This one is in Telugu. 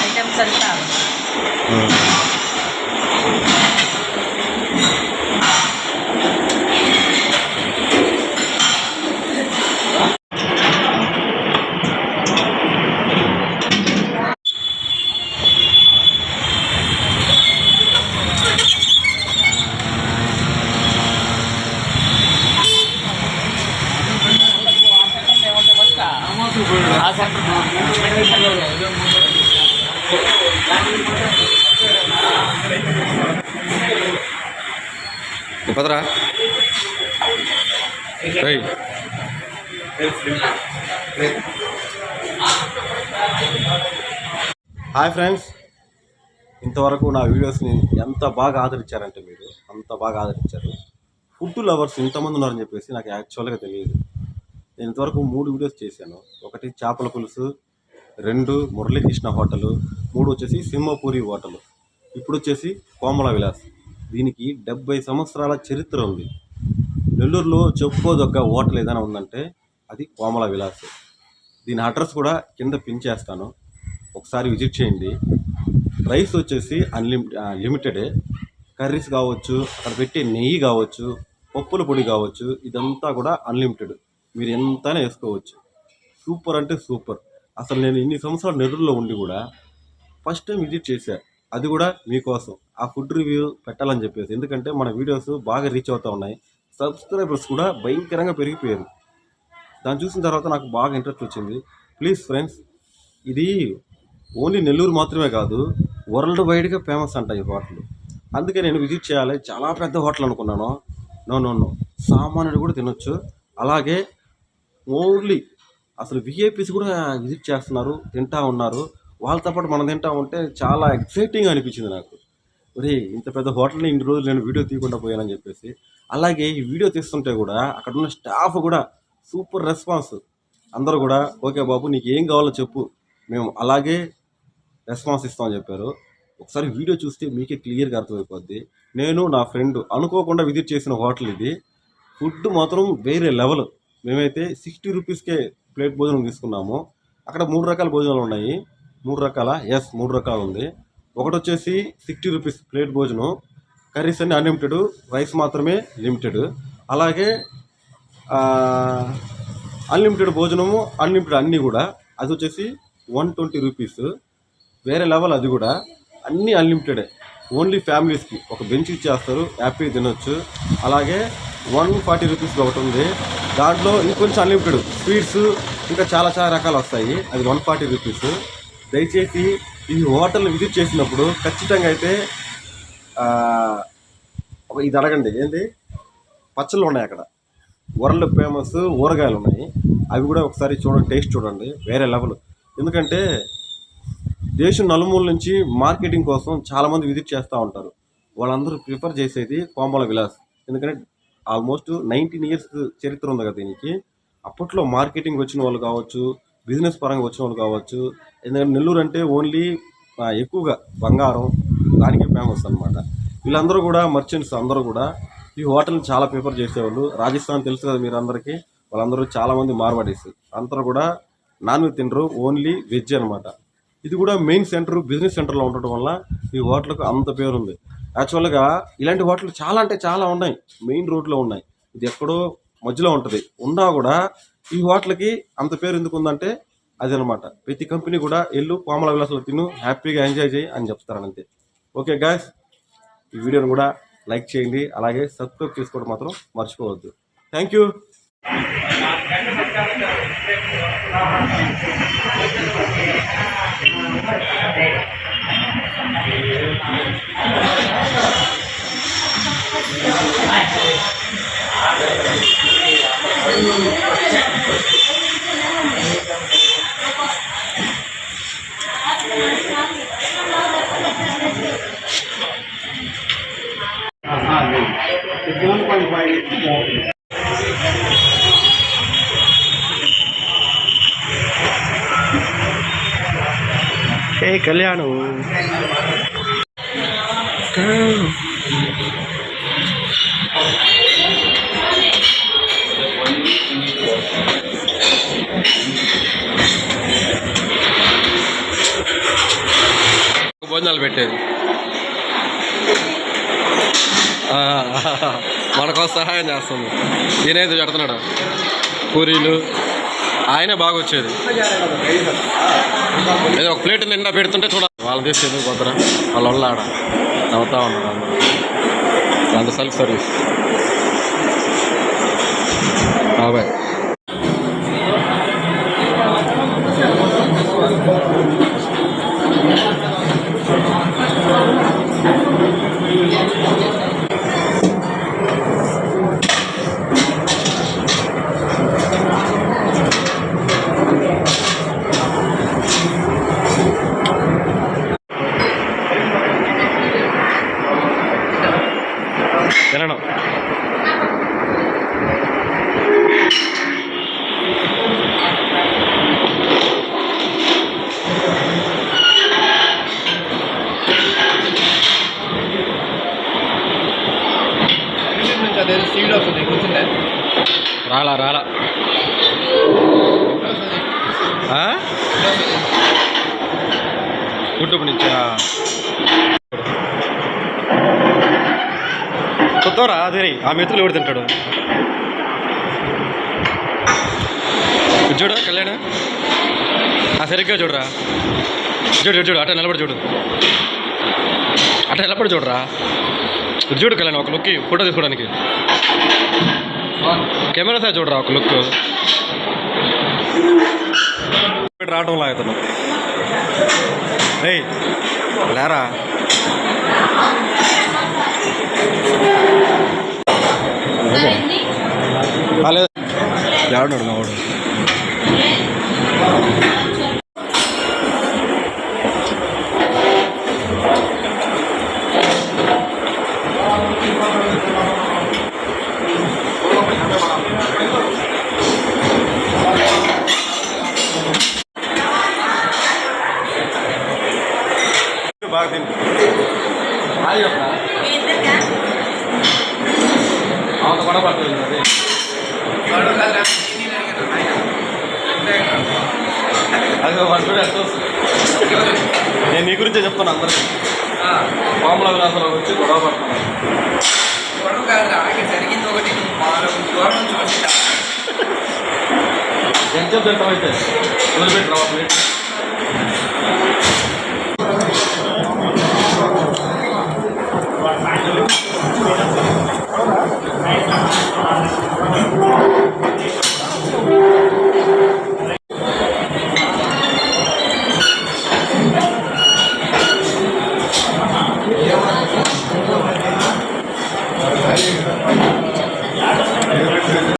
ఐటమ్స్ అంతా పదరా హాయ్ ఫ్రెండ్స్, ఇంతవరకు నా వీడియోస్ని ఎంత బాగా ఆదరించారంటే మీరు అంత బాగా ఆదరించారు. ఫుడ్ లవర్స్ ఇంతమంది ఉన్నారని చెప్పేసి నాకు యాక్చువల్గా తెలియదు. నేను ఇంతవరకు 3 వీడియోస్ చేశాను. 1 చేపల పులుసు, 2 మురళీకృష్ణ హోటలు, 3 వచ్చేసి సింహపూరి హోటలు, ఇప్పుడు వచ్చేసి కోమల విలాస్. దీనికి 70 సంవత్సరాల చరిత్ర ఉంది. నెల్లూరులో చెప్పుకోదగ్గ హోటల్ ఏదైనా ఉందంటే అది కోమల విలాస్. దీని అడ్రస్ కూడా కింద పిన్ చేస్తాను, ఒకసారి విజిట్ చేయండి. రైస్ వచ్చేసి లిమిటెడే. కర్రీస్ కావచ్చు, అక్కడ పెట్టే నెయ్యి కావచ్చు, పప్పుల పొడి కావచ్చు, ఇదంతా కూడా అన్లిమిటెడ్. మీరు ఎంతైనా వేసుకోవచ్చు. సూపర్ అంటే సూపర్. అసలు నేను ఇన్ని సంవత్సరాలు నెల్లూరులో ఉండి కూడా ఫస్ట్ టైం విజిట్ చేశాను, అది కూడా మీకోసం ఆ ఫుడ్ రివ్యూ పెట్టాలని చెప్పేసి. ఎందుకంటే మన వీడియోస్ బాగా రీచ్ అవుతూ ఉన్నాయి, సబ్స్క్రైబర్స్ కూడా భయంకరంగా పెరిగిపోయారు. దాన్ని చూసిన తర్వాత నాకు బాగా ఇంట్రెస్ట్ వచ్చింది. ప్లీజ్ ఫ్రెండ్స్, ఇది ఓన్లీ నెల్లూరు మాత్రమే కాదు, వరల్డ్ వైడ్గా ఫేమస్ అంట ఈ హోటల్. అందుకే నేను విజిట్ చేయాలి. చాలా పెద్ద హోటల్ అనుకున్నాను. నో, సామాన్యుడు కూడా తినొచ్చు. అలాగే ఓన్లీ అసలు విఐపీస్ కూడా విజిట్ చేస్తున్నారు, తింటా ఉన్నారు. వాళ్ళతో పాటు మనం తింటా ఉంటే చాలా ఎక్సైటింగ్ అనిపించింది నాకు. ఒరే, ఇంత పెద్ద హోటల్ని ఇన్ని రోజులు నేను వీడియో తీయకుండా పోయానని చెప్పేసి. అలాగే ఈ వీడియో తీస్తుంటే కూడా అక్కడ ఉన్న స్టాఫ్ కూడా సూపర్ రెస్పాన్స్. అందరూ కూడా ఓకే బాబు, నీకు ఏం కావాలో చెప్పు, మేము అలాగే రెస్పాన్స్ ఇస్తామని చెప్పారు. ఒకసారి వీడియో చూస్తే మీకే క్లియర్గా అర్థమైపోద్ది. నేను నా ఫ్రెండ్ అనుకోకుండా విజిట్ చేసిన హోటల్ ఇది. ఫుడ్ మాత్రం వేరే లెవెల్. మేమైతే 60 రూపీస్కే ప్లేట్ భోజనం తీసుకున్నాము. అక్కడ 3 రకాల భోజనాలు ఉన్నాయి. 3 రకాల 3 రకాలు ఉంది. ఒకటి వచ్చేసి 60 రూపీస్ ప్లేట్ భోజనం, కర్రీస్ అన్ని అన్లిమిటెడ్, రైస్ మాత్రమే లిమిటెడ్. అలాగే అన్లిమిటెడ్ భోజనము, అన్లిమిటెడ్ అన్నీ కూడా, అది వచ్చేసి 120 రూపీస్. వేరే లెవెల్, అది కూడా అన్నీ అన్లిమిటెడే. ఓన్లీ ఫ్యామిలీస్కి ఒక బెంచ్ ఇచ్చేస్తారు, హ్యాపీ తినొచ్చు. అలాగే 140 రూపీస్ ఒకటి ఉంది, దాంట్లో ఇంకొంచెం అన్లిమిటెడ్ స్వీట్స్ ఇంకా చాలా రకాలు వస్తాయి, అది 140 రూపీస్. దయచేసి ఈ హోటల్ విజిట్ చేసినప్పుడు ఖచ్చితంగా అయితే ఇది అడగండి. ఏంటి పచ్చళ్ళు ఉన్నాయి అక్కడ, వరల్డ్ ఫేమస్ ఊరగాయలు ఉన్నాయి, అవి కూడా ఒకసారి చూడండి, టేస్ట్ చూడండి, వేరే లెవెల్. ఎందుకంటే దేశం నలుమూల నుంచి మార్కెటింగ్ కోసం చాలామంది విజిట్ చేస్తూ ఉంటారు. వాళ్ళందరూ ప్రిఫర్ చేసేది కోమల విలాస్. ఎందుకంటే ఆల్మోస్ట్ 19 ఇయర్స్ చరిత్ర ఉంది కదా దీనికి. అప్పట్లో మార్కెటింగ్ వచ్చిన వాళ్ళు కావచ్చు, బిజినెస్ పరంగా వచ్చిన వాళ్ళు కావచ్చు. ఎందుకంటే నెల్లూరు అంటే ఓన్లీ ఎక్కువగా బంగారం, దానికే ఫేమస్ అనమాట. వీళ్ళందరూ కూడా మర్చెంట్స్ అందరూ కూడా ఈ హోటల్ని చాలా ప్రిఫర్ చేసేవాళ్ళు. రాజస్థాన్ తెలుసు కదా మీరు అందరికీ, వాళ్ళందరూ చాలామంది మార్వాడీస్, అందరూ కూడా నాన్ వెజ్ తినరు, ఓన్లీ వెజ్ అనమాట. ఇది కూడా మెయిన్ సెంటర్, బిజినెస్ సెంటర్లో ఉండటం వల్ల ఈ హోటల్కు అంత పేరుంది. యాక్చువల్గా ఇలాంటి హోటల్ చాలా అంటే చాలా ఉన్నాయి, మెయిన్ రోడ్లో ఉన్నాయి. ఇది ఎక్కడో మధ్యలో ఉంటుంది, ఉన్నా కూడా ఈ హోటల్కి అంత పేరు ఎందుకు ఉందంటే అది అనమాట. ప్రతి కంపెనీ కూడా ఎల్లు కోమల విలాస్లో తిను, హ్యాపీగా ఎంజాయ్ చేయి అని చెప్తారని అంతే. ఓకే గాయ్స్, ఈ వీడియోని కూడా లైక్ చేయండి, అలాగే సబ్స్క్రైబ్ చేసుకోవడం మాత్రం మర్చిపోవద్దు. Thank you. Hey, Kalyanu. భోజనాలు పెట్టేది. మనకు సహాయం చేస్తుంది. ఈయనేది పెడుతున్నాడు పూరీలు, ఆయనే బాగా వచ్చేది. ఏదో ఒక ప్లేట్ నిండా పెడుతుంటే చూడాలి వాళ్ళు తీసేది కొత్తరా వాళ్ళ వల్ల ఆడ నవ్వుతా ఉన్నాడు అందరూ. అంత సెల్ఫ్ సర్వీస్ బాబాయ్. తినడం రాలా రాలా యూట్యూబ్ నుంచా కొత్తవరా అదే ఆ మెతులు ఎవడు తింటాడు చూడు కళ్యాణ్ సరిగ్గా చూడరా చూడు చూడు అట్ట నిలబడి చూడు అట్ట నిలబడి చూడరా చూడు కళ్యాణ్ ఒక లుక్కి ఫోటో తీసుకోవడానికి కెమెరా సార్ చూడరా ఒక లుక్ రావటం లాగుతాను ఏయ్ లేరా ఎవడు మావాడు బాగా తింటు గొడవ పడుతుంది అది వాడు నేను నీ గురించే చెప్తాను అందరికీ. పాముల విలాసంలో వచ్చి గొడవ పడుతున్నాను. ఎంత తింటాం అయితే వదిలిపెట్టి రావా ప్లేట్.